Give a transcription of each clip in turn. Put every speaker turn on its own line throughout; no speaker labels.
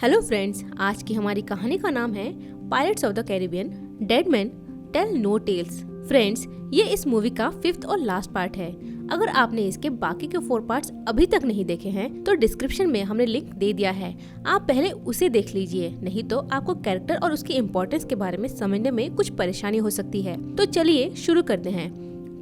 Hello friends, आज की हमारी कहानी का नाम है pirates of the Caribbean dead man tell no tales. Friends, ये इस मूवी का 5th और लास्ट पार्ट है। अगर आपने इसके बाकी के 4 पार्ट्स अभी तक नहीं देखे हैं तो डिस्क्रिप्शन में हमने लिंक दे दिया है, आप पहले उसे देख लीजिए, नहीं तो आपको कैरेक्टर और उसकी इम्पोर्टेंस के बारे में समझने में कुछ परेशानी हो सकती है। तो चलिए शुरू करते हैं।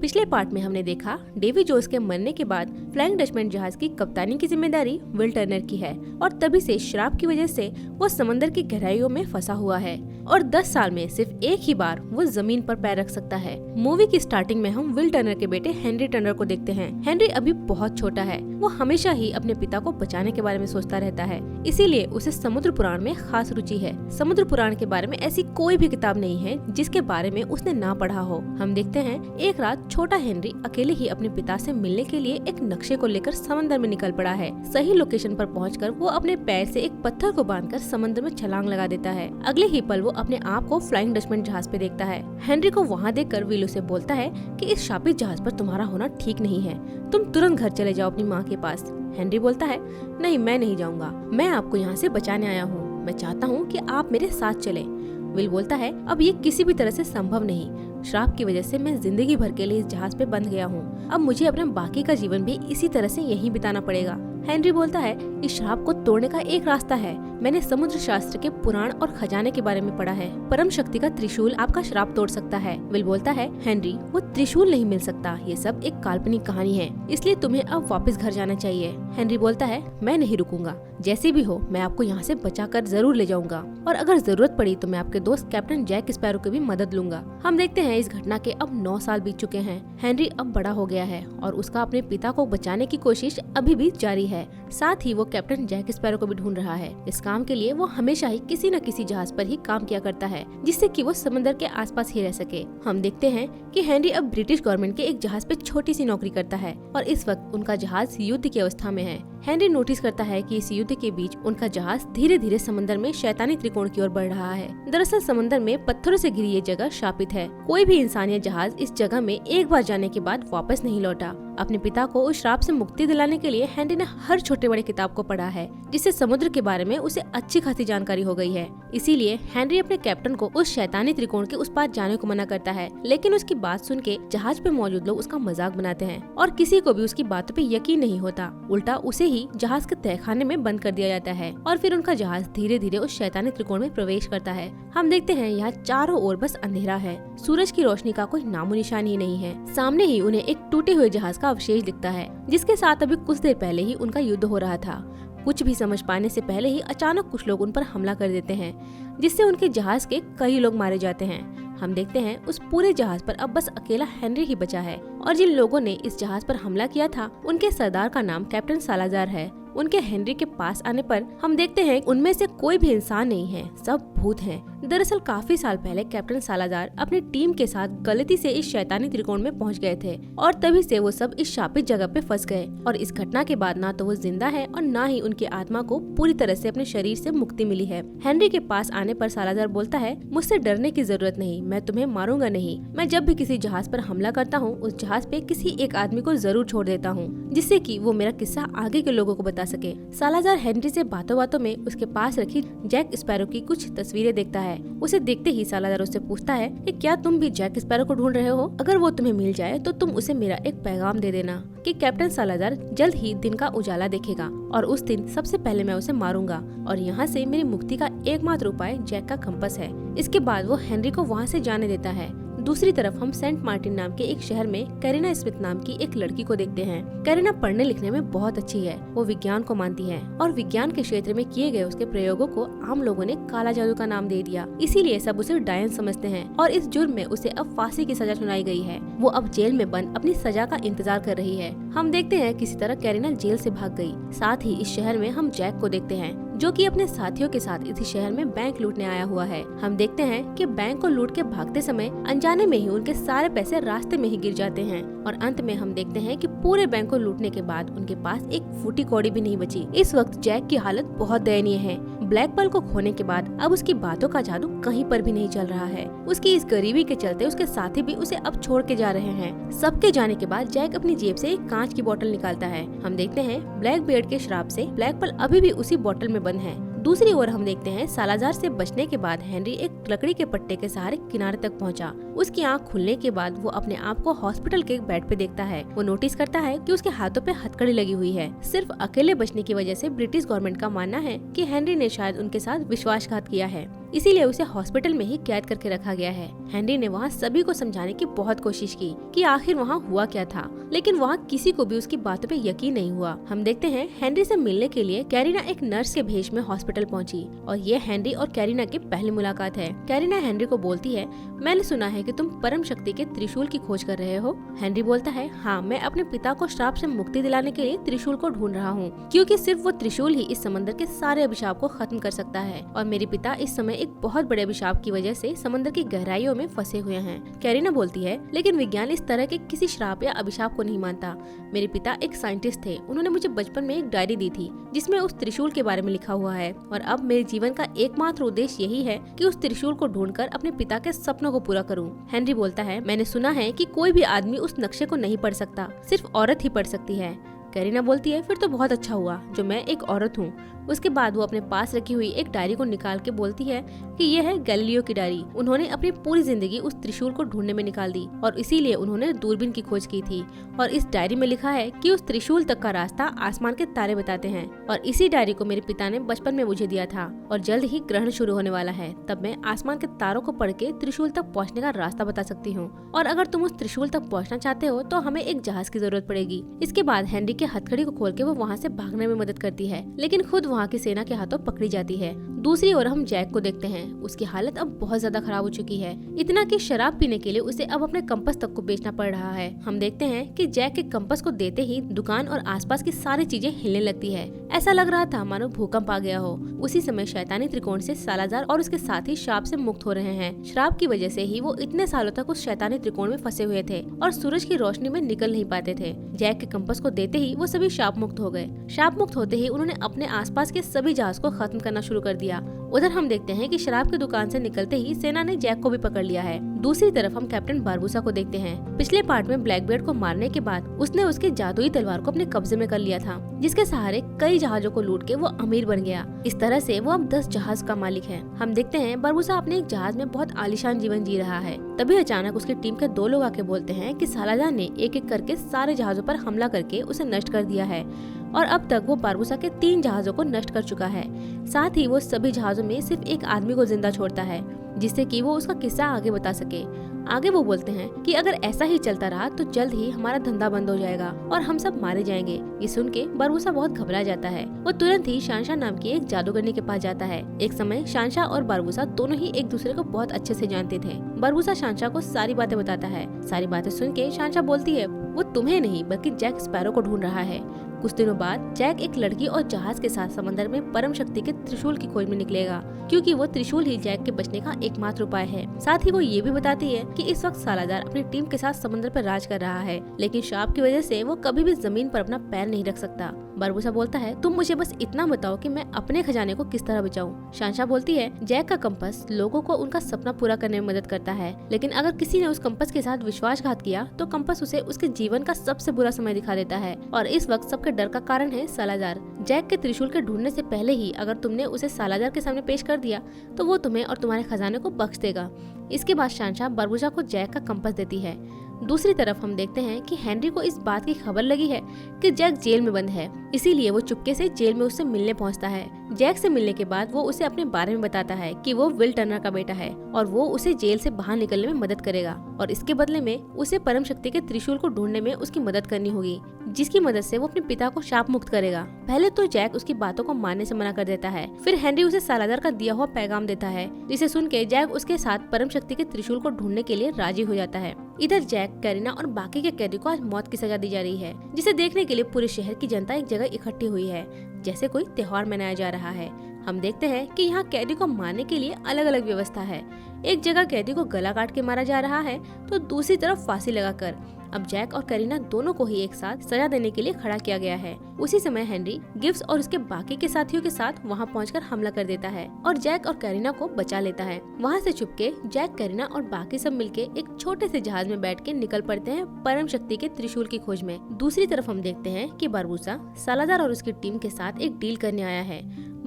पिछले पार्ट में हमने देखा डेवी जोस के मरने के बाद फ्लाइंग डचमैन जहाज की कप्तानी की जिम्मेदारी विल टर्नर की है और तभी से शराब की वजह से वो समंदर की गहराइयों में फंसा हुआ है और 10 साल में सिर्फ एक ही बार वो जमीन पर पैर रख सकता है। मूवी की स्टार्टिंग में हम विल टर्नर के बेटे हेनरी टर्नर को देखते हैं। हेनरी अभी बहुत छोटा है, वो हमेशा ही अपने पिता को बचाने के बारे में सोचता रहता है, इसीलिए उसे समुद्र पुराण में खास रुचि है। समुद्र पुराण के बारे में ऐसी कोई भी किताब नहीं है जिसके बारे में उसने ना पढ़ा हो। हम देखते हैं एक रात छोटा हेनरी अकेले ही अपने पिता से मिलने के लिए एक नक्शे को लेकर समंदर में निकल पड़ा है। सही लोकेशन पर पहुंचकर वो अपने पैर से एक पत्थर को बांधकर समंदर में छलांग लगा देता है। अगले ही पल वो अपने आप को फ्लाइंग डचमैन जहाज पे देखता है। हेनरी को वहाँ देखकर विल उसे बोलता है कि इस शापित जहाज पर तुम्हारा होना ठीक नहीं है, तुम तुरंत घर चले जाओ अपनी माँ के पास। हेनरी बोलता है, नहीं, मैं नहीं जाऊँगा, मैं आपको यहाँ से बचाने आया हूँ, मैं चाहता हूँ कि आप मेरे साथ चलें। विल बोलता है, अब ये किसी भी तरह से संभव नहीं, श्राप की वजह से मैं जिंदगी भर के लिए इस जहाज पे बंध गया हूँ, अब मुझे अपना बाकी का जीवन भी इसी तरह से यहीं बिताना पड़ेगा। हेनरी बोलता है, इस श्राप को तोड़ने का एक रास्ता है, मैंने समुद्र शास्त्र के पुराण और खजाने के बारे में पढ़ा है, परम शक्ति का त्रिशूल आपका श्राप तोड़ सकता है। विल बोलता है, हेनरी, वो त्रिशूल नहीं मिल सकता, ये सब एक काल्पनिक कहानी है, इसलिए तुम्हें अब वापस घर जाना चाहिए। हेनरी बोलता है, मैं नहीं रुकूंगा, जैसे भी हो मैं आपको यहाँ से बचाकर जरूर ले जाऊंगा और अगर जरूरत पड़ी तो मैं आपके दोस्त कैप्टन जैक स्पैरो की भी मदद लूंगा। हम देखते हैं इस घटना के अब 9 साल बीत चुके हैं। हेनरी अब बड़ा हो गया है और उसका अपने पिता को बचाने की कोशिश अभी भी जारी है। साथ ही वो कैप्टन जैक स्पैरो को भी ढूंढ रहा है। इस काम के लिए वो हमेशा ही किसी न किसी जहाज पर ही काम किया करता है जिससे कि वो समंदर के आसपास ही रह सके। हम देखते हैं कि हेनरी अब ब्रिटिश गवर्नमेंट के एक जहाज पे छोटी सी नौकरी करता है और इस वक्त उनका जहाज युद्ध की अवस्था में है। हेनरी नोटिस करता है कि इस युद्ध के बीच उनका जहाज धीरे धीरे समंदर में शैतानी त्रिकोण की ओर बढ़ रहा है। दरअसल समंदर में पत्थरों से घिरी ये जगह शापित है। कोई भी इंसान या जहाज इस जगह में एक बार जाने के बाद वापस नहीं लौटा। अपने पिता को उस श्राप से मुक्ति दिलाने के लिए हेनरी ने हर छोटे बड़े किताब को पढ़ा है, जिससे समुद्र के बारे में उसे अच्छी खासी जानकारी हो गई है। इसीलिए हेनरी अपने कैप्टन को उस शैतानी त्रिकोण के उस पार जाने को मना करता है, लेकिन उसकी बात सुन के जहाज पे मौजूद लोग उसका मजाक बनाते हैं और किसी को भी उसकी बातों पे यकीन नहीं होता। उल्टा उसे ही जहाज के तहखाने में बंद कर दिया जाता है और फिर उनका जहाज धीरे धीरे उस शैतानी त्रिकोण में प्रवेश करता है। हम देखते हैं यहाँ चारों ओर बस अंधेरा है, सूरज की रोशनी का कोई नामो निशान ही नहीं है। सामने ही उन्हें एक टूटे हुए जहाज का अवशेष दिखता है जिसके साथ अभी कुछ देर पहले ही उनका युद्ध हो रहा था। कुछ भी समझ पाने से पहले ही अचानक कुछ लोग उन पर हमला कर देते हैं जिससे उनके जहाज के कई लोग मारे जाते हैं। हम देखते हैं उस पूरे जहाज पर अब बस अकेला हेनरी ही बचा है और जिन लोगों ने इस जहाज पर हमला किया था उनके सरदार का नाम कैप्टन सालाजार है। उनके हेनरी के पास आने पर हम देखते हैं उनमें से कोई भी इंसान नहीं है, सब भूत हैं। दरअसल काफी साल पहले कैप्टन सालाजार अपनी टीम के साथ गलती से इस शैतानी त्रिकोण में पहुंच गए थे और तभी से वो सब इस शापित जगह पे फंस गए और इस घटना के बाद ना तो वो जिंदा है और ना ही उनकी आत्मा को पूरी तरह से अपने शरीर से मुक्ति मिली है। हेनरी के पास आने पर सालाजार बोलता है, मुझसे डरने की जरूरत नहीं, मैं तुम्हें मारूंगा नहीं, मैं जब भी किसी जहाज पर हमला करता हूँ उस जहाज पे किसी एक आदमी को जरूर छोड़ देता हूँ जिससे कि वो मेरा किस्सा आगे के लोगों को बता सके। सालाजार हेनरी से बातों बातों में उसके पास रखी जैक स्पैरो की कुछ तस्वीरें देखता है। उसे देखते ही सालाजार उससे पूछता है कि क्या तुम भी जैक स्पैरो को ढूंढ रहे हो? अगर वो तुम्हें मिल जाए तो तुम उसे मेरा एक पैगाम दे देना कि कैप्टन सालाजार जल्द ही दिन का उजाला देखेगा और उस दिन सबसे पहले मैं उसे मारूंगा और यहाँ से मेरी मुक्ति का एकमात्र उपाय जैक का कंपास है। इसके बाद वो हेनरी को वहाँ से जाने देता है। दूसरी तरफ हम सेंट मार्टिन नाम के एक शहर में कैरिना स्मिथ नाम की एक लड़की को देखते हैं। कैरिना पढ़ने लिखने में बहुत अच्छी है, वो विज्ञान को मानती है और विज्ञान के क्षेत्र में किए गए उसके प्रयोगों को आम लोगों ने काला जादू का नाम दे दिया, इसीलिए सब उसे डायन समझते हैं और इस जुर्म में उसे अब फांसी की सजा सुनाई गई है। वो अब जेल में बंद अपनी सजा का इंतजार कर रही है। हम देखते हैं किसी तरह कैरिना जेल से भाग गई। साथ ही इस शहर में हम जैक को देखते हैं जो कि अपने साथियों के साथ इसी शहर में बैंक लूटने आया हुआ है। हम देखते हैं कि बैंक को लूट के भागते समय अनजाने में ही उनके सारे पैसे रास्ते में ही गिर जाते हैं और अंत में हम देखते हैं कि पूरे बैंक को लूटने के बाद उनके पास एक फूटी कौड़ी भी नहीं बची। इस वक्त जैक की हालत बहुत दयनीय है। ब्लैक पर्ल को खोने के बाद अब उसकी बातों का जादू कहीं पर भी नहीं चल रहा है। उसकी इस गरीबी के चलते उसके साथी भी उसे अब छोड़ के जा रहे हैं। सबके जाने के बाद जैक अपनी जेब से एक कांच की बोतल निकालता है। हम देखते हैं ब्लैक बियर्ड के श्राप से ब्लैक पर्ल अभी भी उसी बोतल में बंद है। दूसरी ओर हम देखते हैं सालाजार से बचने के बाद हेनरी एक लकड़ी के पट्टे के सहारे किनारे तक पहुंचा। उसकी आंख खुलने के बाद वो अपने आप को हॉस्पिटल के बेड पे देखता है। वो नोटिस करता है कि उसके हाथों पे हथकड़ी लगी हुई है। सिर्फ अकेले बचने की वजह से ब्रिटिश गवर्नमेंट का मानना है कि हेनरी ने शायद उनके साथ विश्वासघात किया है, इसीलिए उसे हॉस्पिटल में ही कैद करके रखा गया है। हेनरी ने वहाँ सभी को समझाने की बहुत कोशिश की कि आखिर वहाँ हुआ क्या था, लेकिन वहाँ किसी को भी उसकी बातों पे यकीन नहीं हुआ। हम देखते हैं हेनरी से मिलने के लिए कैरिना एक नर्स के भेष में हॉस्पिटल पहुंची और ये हेनरी और कैरिना की पहली मुलाकात है। कैरिना हेनरी को बोलती है, मैंने सुना है कि तुम परम शक्ति के त्रिशूल की खोज कर रहे हो। हेनरी बोलता है, हाँ, मैं अपने पिता को श्राप से मुक्ति दिलाने के लिए त्रिशूल को ढूंढ रहा हूँ, क्योंकि सिर्फ वो त्रिशूल ही इस समंदर के सारे अभिशाप को खत्म कर सकता है और मेरे पिता इस समय एक बहुत बड़े अभिशाप की वजह से समंदर की गहराइयों में फंसे हुए हैं। कैरिना बोलती है, लेकिन विज्ञान इस तरह के किसी श्राप या अभिशाप को नहीं मानता। मेरे पिता एक साइंटिस्ट थे, उन्होंने मुझे बचपन में एक डायरी दी थी जिसमें उस त्रिशूल के बारे में लिखा हुआ है और अब मेरे जीवन का एकमात्र उद्देश्य यही है कि उस त्रिशूल को ढूंढकर अपने पिता के सपनों को पूरा करूं। हेनरी बोलता है, मैंने सुना है कि कोई भी आदमी उस नक्शे को नहीं पढ़ सकता, सिर्फ औरत ही पढ़ सकती है। कैरिना बोलती है, फिर तो बहुत अच्छा हुआ जो मैं एक औरत हूँ। उसके बाद वो अपने पास रखी हुई एक डायरी को निकाल के बोलती है कि यह है गैलीलियो की डायरी। उन्होंने अपनी पूरी जिंदगी उस त्रिशूल को ढूंढने में निकाल दी और इसीलिए उन्होंने दूरबीन की खोज की थी और इस डायरी में लिखा है कि उस त्रिशूल तक का रास्ता आसमान के तारे बताते हैं और इसी डायरी को मेरे पिता ने बचपन में मुझे दिया था और जल्द ही ग्रहण शुरू होने वाला है, तब मैं आसमान के तारों को पढ़ के त्रिशूल तक पहुँचने का रास्ता बता सकती हूँ और अगर तुम उस त्रिशूल तक पहुँचना चाहते हो तो हमें एक जहाज की जरूरत पड़ेगी। इसके बाद हेनरी के हथकड़ी को खोल के वो वहाँ से भागने में मदद करती है, लेकिन खुद वहाँ की सेना के हाथों पकड़ी जाती है। दूसरी ओर हम जैक को देखते हैं। उसकी हालत अब बहुत ज्यादा खराब हो चुकी है, इतना कि शराब पीने के लिए उसे अब अपने कंपास तक को बेचना पड़ रहा है। हम देखते हैं कि जैक के कंपास को देते ही दुकान और आसपास की सारी चीजें हिलने लगती है। ऐसा लग रहा था मानो भूकंप आ गया हो। उसी समय शैतानी त्रिकोण से सालाजार और उसके साथी श्राप से मुक्त हो रहे हैं। श्राप की वजह से ही वो इतने सालों तक उस शैतानी त्रिकोण में फंसे हुए थे और सूरज की रोशनी में निकल नहीं पाते थे। जैक के कंपास को देते ही वो सभी श्राप मुक्त हो गए। श्राप मुक्त होते ही उन्होंने अपने आसपास के सभी जहाज को खत्म करना शुरू कर दिया। उधर हम देखते हैं कि शराब की दुकान से निकलते ही सेना ने जैक को भी पकड़ लिया है। दूसरी तरफ हम कैप्टन बारबूसा को देखते हैं। पिछले पार्ट में ब्लैकबीयर्ड को मारने के बाद उसने उसके जादुई तलवार को अपने कब्जे में कर लिया था, जिसके सहारे कई जहाजों को लूट के वो अमीर बन गया। इस तरह से वो अब 10 जहाज का मालिक है। हम देखते हैं बारबूसा अपने एक जहाज में बहुत आलीशान जीवन जी रहा है। तभी अचानक उसकी टीम के 2 लोग आके बोलते हैं कि सालाजार ने एक एक करके सारे जहाजों पर हमला करके उसे नष्ट कर दिया है और अब तक वो बारबूसा के 3 जहाजों को नष्ट कर चुका है। साथ ही वो सभी जहाजों में सिर्फ एक आदमी को जिंदा छोड़ता है, जिससे कि वो उसका किस्सा आगे बता सके। आगे वो बोलते हैं कि अगर ऐसा ही चलता रहा तो जल्द ही हमारा धंधा बंद हो जाएगा और हम सब मारे जाएंगे। ये सुन के बारबूसा बहुत घबरा जाता है। वो तुरंत ही शानशा नाम की एक जादूगरनी के पास जाता है। एक समय शानशा और बारबूसा दोनों ही एक दूसरे को बहुत अच्छे से जानते थे। बारबूसा शानशा को सारी बातें बताता है। सारी बातें सुन के शानशा बोलती है, वो तुम्हें नहीं बल्कि जैक स्पैरो को ढूंढ रहा है। कुछ दिनों बाद जैक एक लड़की और जहाज के साथ समंदर में परम शक्ति के त्रिशूल की खोज में निकलेगा, क्योंकि वो त्रिशूल ही जैक के बचने का एकमात्र उपाय है। साथ ही वो ये भी बताती है कि इस वक्त सालाजार अपनी टीम के साथ समंदर पर राज कर रहा है, लेकिन श्राप की वजह से वो कभी भी जमीन पर अपना पैर नहीं रख सकता। बारबूसा बोलता है, तुम मुझे बस इतना बताओ कि मैं अपने खजाने को किस तरह बचाऊं। शानशा बोलती है, जैक का कंपास लोगों को उनका सपना पूरा करने में मदद करता है, लेकिन अगर किसी ने उस कंपास के साथ विश्वासघात किया तो कंपास उसे उसके जीवन का सबसे बुरा समय दिखा देता है और इस वक्त सबके डर का कारण है सालाजार। जैक के त्रिशूल के ढूंढने से पहले ही अगर तुमने उसे सालाजार के सामने पेश कर दिया तो वो तुम्हें और तुम्हारे खजाने को बख्श देगा। इसके बाद शानशा बारबूसा को जैक का कंपास देती है। दूसरी तरफ हम देखते हैं कि हेनरी को इस बात की खबर लगी है कि जैक जेल में बंद है, इसीलिए वो चुपके से जेल में उससे मिलने पहुंचता है। जैक से मिलने के बाद वो उसे अपने बारे में बताता है कि वो विल टर्नर का बेटा है और वो उसे जेल से बाहर निकलने में मदद करेगा और इसके बदले में उसे परम शक्ति के त्रिशूल को ढूंढने में उसकी मदद करनी होगी, जिसकी मदद से वो अपने पिता को शाप मुक्त करेगा। पहले तो जैक उसकी बातों को मानने से मना कर देता है, फिर हेनरी उसे सालाजार का दिया हुआ पैगाम देता है, जिसे सुन के जैक उसके साथ परम शक्ति के त्रिशूल को ढूंढने के लिए राजी हो जाता है। इधर जैक, कैरिना और बाकी के कैदी को आज मौत की सजा दी जा रही है, जिसे देखने के लिए पूरे शहर की जनता एक जगह इकट्ठी हुई है, जैसे कोई त्योहार मनाया जा रहा है। हम देखते हैं कि यहाँ कैदी को मारने के लिए अलग अलग व्यवस्था है। एक जगह कैदी को गला काट के मारा जा रहा है तो दूसरी तरफ फांसी लगाकर। अब जैक और करीना दोनों को ही एक साथ सजा देने के लिए खड़ा किया गया है। उसी समय हेनरी गिब्स और उसके बाकी के साथियों के साथ वहां पहुंचकर हमला कर देता है और जैक और करीना को बचा लेता है। वहां से छुपके जैक, करीना और बाकी सब मिलके एक छोटे से जहाज में बैठ के निकल पड़ते हैं परम शक्ति के त्रिशूल की खोज में। दूसरी तरफ हम देखते हैं कि बारबूसा सालाजार और उसकी टीम के साथ एक डील करने आया है।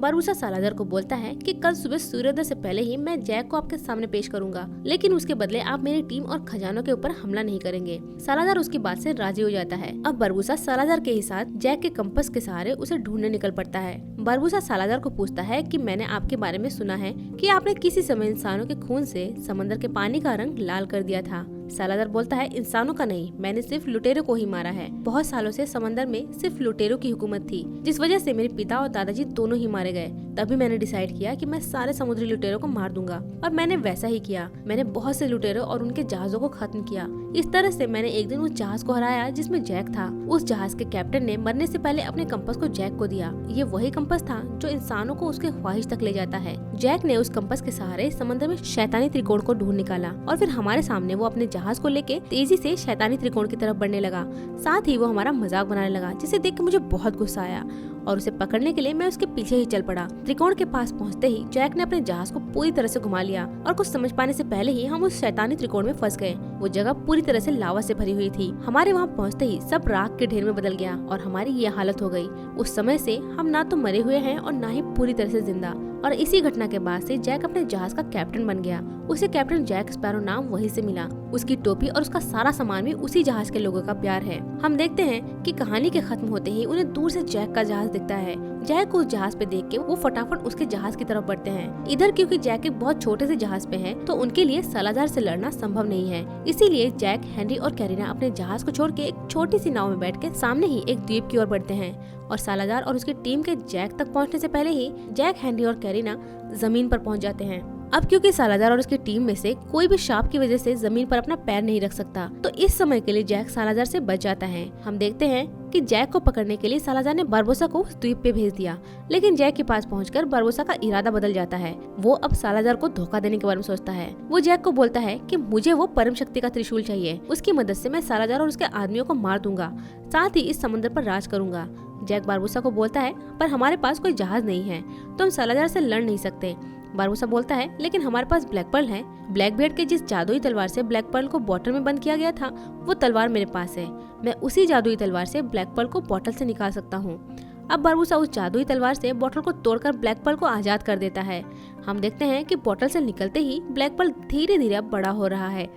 बारबूसा सालाज़ार को बोलता है कि कल सुबह सूर्योदय से पहले ही मैं जैक को आपके सामने पेश करूंगा, लेकिन उसके बदले आप मेरी टीम और खजानों के ऊपर हमला नहीं करेंगे। सालाज़ार उसकी बात से राजी हो जाता है। अब बारबूसा सालाज़ार के ही साथ जैक के कंपास के सहारे उसे ढूंढने निकल पड़ता है। बारबूसा सालाज़ार को पूछता है कि मैंने आपके बारे में सुना है कि आपने किसी समय इंसानों के खून से समंदर के पानी का रंग लाल कर दिया था। सालाज़ार बोलता है, इंसानों का नहीं, मैंने सिर्फ लुटेरों को ही मारा है। बहुत सालों से समंदर में सिर्फ लुटेरों की हुकूमत थी, जिस वजह से मेरे पिता और दादाजी दोनों ही मारे गए। तभी मैंने डिसाइड किया कि मैं सारे समुद्री लुटेरों को मार दूंगा, और मैंने वैसा ही किया। मैंने बहुत से लुटेरों और उनके जहाजों को खत्म किया। इस तरह से मैंने एक दिन उस जहाज को हराया जिसमें जैक था। उस जहाज के कैप्टन ने मरने से पहले अपने कंपास को जैक को दिया। ये वही कंपास था जो इंसानों को उसके ख्वाहिश तक ले जाता है। जैक ने उस कंपास के सहारे समंदर में शैतानी त्रिकोण को ढूंढ निकाला, और फिर हमारे सामने वो अपने जहाज को लेके तेजी से शैतानी त्रिकोण की तरफ बढ़ने लगा। साथ ही वो हमारा मजाक बनाने लगा, जिसे देख के मुझे बहुत गुस्सा आया और उसे पकड़ने के लिए मैं उसके पीछे ही चल पड़ा। त्रिकोण के पास पहुंचते ही जैक ने अपने जहाज को पूरी तरह से घुमा लिया, और कुछ समझ पाने से पहले ही हम उस शैतानी त्रिकोण में फंस गए। वो जगह पूरी तरह से लावा से भरी हुई थी। हमारे वहाँ पहुँचते ही सब राख के ढेर में बदल गया और हमारी ये हालत हो गई। उस समय से हम ना तो मरे हुए हैं और ना ही पूरी तरह से जिंदा। और इसी घटना के बाद से जैक अपने जहाज का कैप्टन बन गया। उसे कैप्टन जैक स्पैरो नाम वहीं से मिला। उसकी टोपी और उसका सारा सामान भी उसी जहाज के लोगों का प्यार है। हम देखते हैं कि कहानी के खत्म होते ही उन्हें दूर से जैक का जहाज दिखता है। जैक को उस जहाज पे देख के वो फटाफट उसके जहाज की तरफ बढ़ते हैं। इधर क्योंकि जैक एक बहुत छोटे से जहाज पे है, तो उनके लिए सालाज़ार से लड़ना संभव नहीं है। इसीलिए जैक, हेनरी और कैरिना अपने जहाज को छोड़ के एक छोटी सी नाव में बैठ के सामने ही एक द्वीप की ओर बढ़ते हैं। और सालाज़ार और उसकी टीम के जैक तक पहुंचने से पहले ही जैक, हेनरी और कैरिना जमीन पर पहुंच जाते हैं। अब क्योंकि सालाज़ार और उसकी टीम में से कोई भी शाप की वजह से जमीन पर अपना पैर नहीं रख सकता, तो इस समय के लिए जैक सालाज़ार से बच जाता है। हम देखते हैं कि जैक को पकड़ने के लिए सालाज़ार ने बारबोसा को उस द्वीप पे भेज दिया, लेकिन जैक के पास पहुंचकर बारबोसा का इरादा बदल जाता है। वो अब सालाज़ार को धोखा देने के बारे में सोचता है। वो जैक को बोलता है कि मुझे वो परम शक्ति का त्रिशूल चाहिए, उसकी मदद से मैं सालाज़ार और उसके आदमियों को मार दूंगा, साथ ही इस समुद्र पर राज करूंगा। जैक बारबोसा को बोलता है, पर हमारे पास कोई जहाज नहीं है, तो हम सालाज़ार से लड़ नहीं सकते। बारबोसा बोलता है, लेकिन हमारे पास ब्लैक पर्ल है। ब्लैकबियर्ड के जिस जादुई तलवार से ब्लैक पर्ल को बॉटल में बंद किया गया था, वो तलवार मेरे पास है। मैं उसी जादुई तलवार से ब्लैक पर्ल को बॉटल से निकाल सकता हूँ। अब बारबोसा उस जादुई तलवार से बॉटल को तोड़कर ब्लैक पर्ल को आजाद कर देता है। हम देखते हैं कि बॉटल से निकलते ही ब्लैक पर्ल धीरे धीरे अब बड़ा हो रहा है,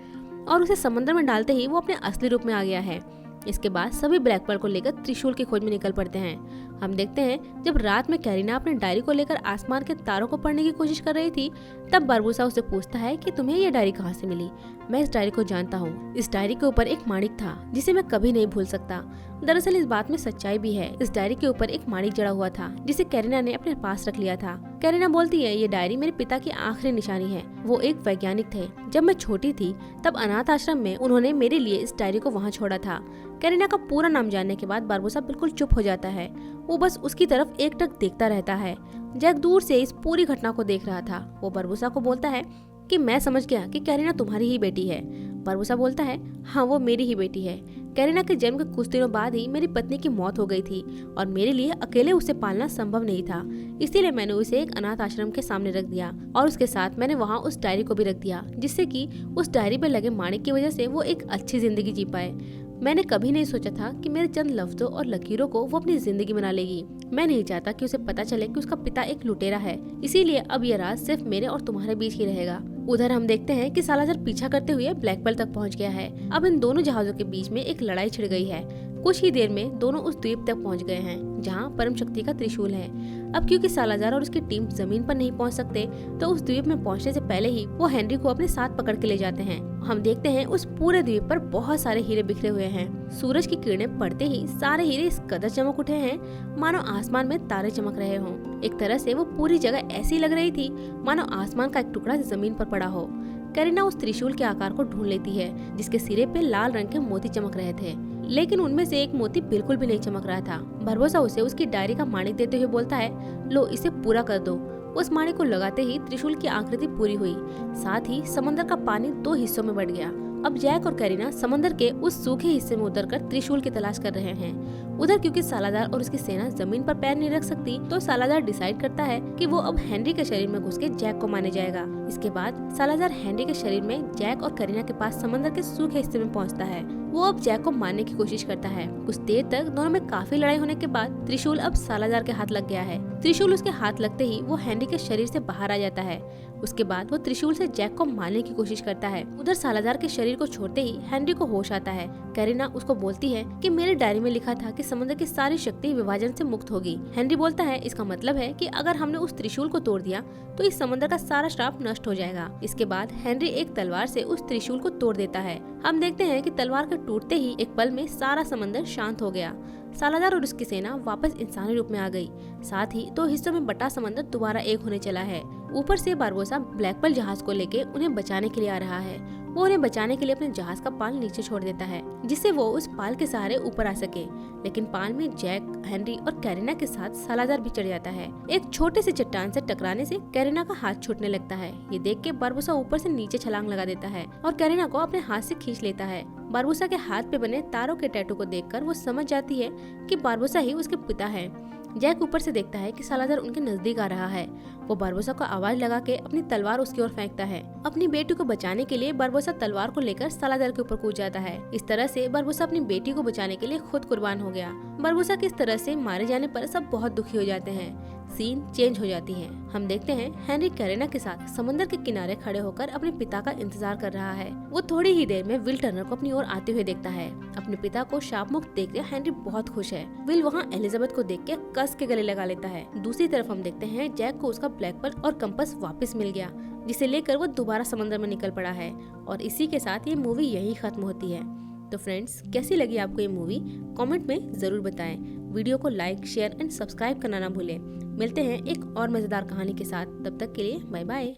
और उसे समंदर में डालते ही वो अपने असली रूप में आ गया है। इसके बाद सभी ब्लैक पर्ल को लेकर त्रिशूल की खोज में निकल पड़ते हैं। हम देखते हैं जब रात में कैरिना अपने डायरी को लेकर आसमान के तारों को पढ़ने की कोशिश कर रही थी, तब बारबोसा उसे पूछता है कि तुम्हें ये डायरी कहाँ से मिली। मैं इस डायरी को जानता हूँ। इस डायरी के ऊपर एक माणिक था जिसे मैं कभी नहीं भूल सकता। दरअसल इस बात में सच्चाई भी है। इस डायरी के ऊपर एक माणिक जड़ा हुआ था जिसे कैरिना ने अपने पास रख लिया था। कैरिना बोलती है, ये डायरी मेरे पिता की आखिरी निशानी है। वो एक वैज्ञानिक थे। जब मैं छोटी थी तब अनाथ आश्रम में उन्होंने मेरे लिए इस डायरी को वहाँ छोड़ा था। कैरिना का पूरा नाम जानने के बाद बारबोसा बिल्कुल चुप हो जाता है। वो बस उसकी तरफ एकटक देखता रहता है। जैक दूर से इस पूरी घटना को देख रहा था। वो बारबोसा को बोलता है कि मैं समझ गया कि कैरिना तुम्हारी ही बेटी है। बारबोसा बोलता है, हाँ वो मेरी ही बेटी है। कैरिना के जन्म के कुछ दिनों बाद ही मेरी पत्नी की मौत हो गई थी और मेरे लिए अकेले उसे पालना संभव नहीं था। इसीलिए मैंने उसे एक अनाथ आश्रम के सामने रख दिया और उसके साथ मैंने वहाँ उस डायरी को भी रख दिया, जिससे कि उस डायरी पे लगे माणिक की वजह से वो एक अच्छी जिंदगी जी पाए। मैंने कभी नहीं सोचा था कि मेरे चंद लफ्जों और लकीरों को वो अपनी जिंदगी बना लेगी। मैं नहीं चाहता कि उसे पता चले कि उसका पिता एक लुटेरा है। इसीलिए अब यह राज सिर्फ मेरे और तुम्हारे बीच ही रहेगा। उधर हम देखते हैं कि सालाज़ार पीछा करते हुए ब्लैक पर्ल तक पहुंच गया है। अब इन दोनों जहाजों के बीच में एक लड़ाई छिड़ गई है। कुछ ही देर में दोनों उस द्वीप तक पहुंच गए हैं जहां परम शक्ति का त्रिशूल है। अब क्योंकि सालाज़ार और उसकी टीम जमीन पर नहीं पहुंच सकते, तो उस द्वीप में पहुंचने से पहले ही वो हेनरी को अपने साथ पकड़ के ले जाते हैं। हम देखते हैं उस पूरे द्वीप पर बहुत सारे हीरे बिखरे हुए हैं। सूरज की किरणें पड़ते ही सारे हीरे इस कदर चमक उठे हैं मानो आसमान में तारे चमक रहे हों। एक तरह से वो पूरी जगह ऐसी लग रही थी मानो आसमान का एक टुकड़ा जमीन पर पड़ा हो। कैरिना उस त्रिशूल के आकार को ढूंढ लेती है जिसके सिरे पे लाल रंग के मोती चमक रहे थे, लेकिन उनमें से एक मोती बिल्कुल भी नहीं चमक रहा था। बारबोसा उसे उसकी डायरी का माणिक देते हुए बोलता है, लो इसे पूरा कर दो। उस माणिक को लगाते ही त्रिशूल की आकृति पूरी हुई, साथ ही समंदर का पानी 2 हिस्सों में बढ़ गया। अब जैक और कैरिना समंदर के उस सूखे हिस्से में उतरकर त्रिशूल की तलाश कर रहे हैं। उधर क्योंकि सालाजार और उसकी सेना जमीन पर पैर नहीं रख सकती, तो सालाजार डिसाइड करता है कि वो अब हेनरी के शरीर में घुस के जैक को मारने जाएगा। इसके बाद सालाजार हेनरी के शरीर में जैक और करीना के पास समंदर के सूखे हिस्से में पहुंचता है। वो अब जैक को मारने की कोशिश करता है। कुछ देर तक दोनों में काफी लड़ाई होने के बाद त्रिशूल अब सालाजार के हाथ लग गया है। त्रिशूल उसके हाथ लगते ही वो हेनरी के शरीर से बाहर आ जाता है। उसके बाद वो त्रिशूल से जैक को मारने की कोशिश करता है। उधर सालाजार के शरीर को छोड़ते ही हेनरी को होश आता है। करीना उसको बोलती है कि मेरी डायरी में लिखा था कि समुद्र की सारी शक्ति विभाजन से मुक्त होगी। हेनरी बोलता है इसका मतलब है कि अगर हमने उस त्रिशूल को तोड़ दिया तो इस समुद्र का सारा श्राप नष्ट हो जाएगा। इसके बाद हेनरी एक तलवार से उस त्रिशूल को तोड़ देता है। हम देखते हैं कि तलवार के टूटते ही एक पल में सारा समंदर शांत हो गया। सालाजार और उसकी सेना वापस इंसानी रूप में आ गई। साथ ही 2 हिस्सों में बटा समंदर दोबारा एक होने चला है। ऊपर से बारबोसा ब्लैक पर्ल जहाज को लेके उन्हें बचाने के लिए आ रहा है। वो उन्हें बचाने के लिए अपने जहाज का पाल नीचे छोड़ देता है, जिससे वो उस पाल के सहारे ऊपर आ सके। लेकिन पाल में जैक, हेनरी और कैरिना के साथ सालाजार भी चढ़ जाता है। एक छोटे से चट्टान से टकराने से कैरिना का हाथ छूटने लगता है। ये देख के बारबोसा ऊपर से नीचे छलांग लगा देता है और कैरिना को अपने हाथ से खींच लेता है। बारबोसा के हाथ पे बने तारों के टैटू को देखकर वो समझ जाती है कि बारबोसा ही उसके पिता है। जैक ऊपर से देखता है कि सालाजार उनके नजदीक आ रहा है। वो बारबोसा को आवाज लगा के अपनी तलवार उसकी ओर फेंकता है। अपनी बेटी को बचाने के लिए बारबोसा तलवार को लेकर सालाजार के ऊपर कूद जाता है। इस तरह से बारबोसा अपनी बेटी को बचाने के लिए खुद कुर्बान हो गया। बारबोसा के इस तरह से मारे जाने पर सब बहुत दुखी हो जाते हैं। सीन चेंज हो जाती है। हम देखते हैं हेनरी कैरिना के साथ समंदर के किनारे खड़े होकर अपने पिता का इंतजार कर रहा है। वो थोड़ी ही देर में विल टर्नर को अपनी ओर आते हुए देखता है। अपने पिता को शाप मुक्त देखकर हेनरी बहुत खुश है। विल वहाँ एलिजाबेथ को देख के कस के गले लगा लेता है। दूसरी तरफ हम देखते हैं जैक को उसका ब्लैक पर्ल और कंपास वापस मिल गया, जिसे लेकर वो दोबारा समंदर में निकल पड़ा है। और इसी के साथ ये मूवी यही खत्म होती है। तो फ्रेंड्स, कैसी लगी आपको ये मूवी कमेंट में जरूर बताएं। वीडियो को लाइक, शेयर एंड सब्सक्राइब करना ना भूलें। मिलते हैं एक और मजेदार कहानी के साथ। तब तक के लिए बाय बाय।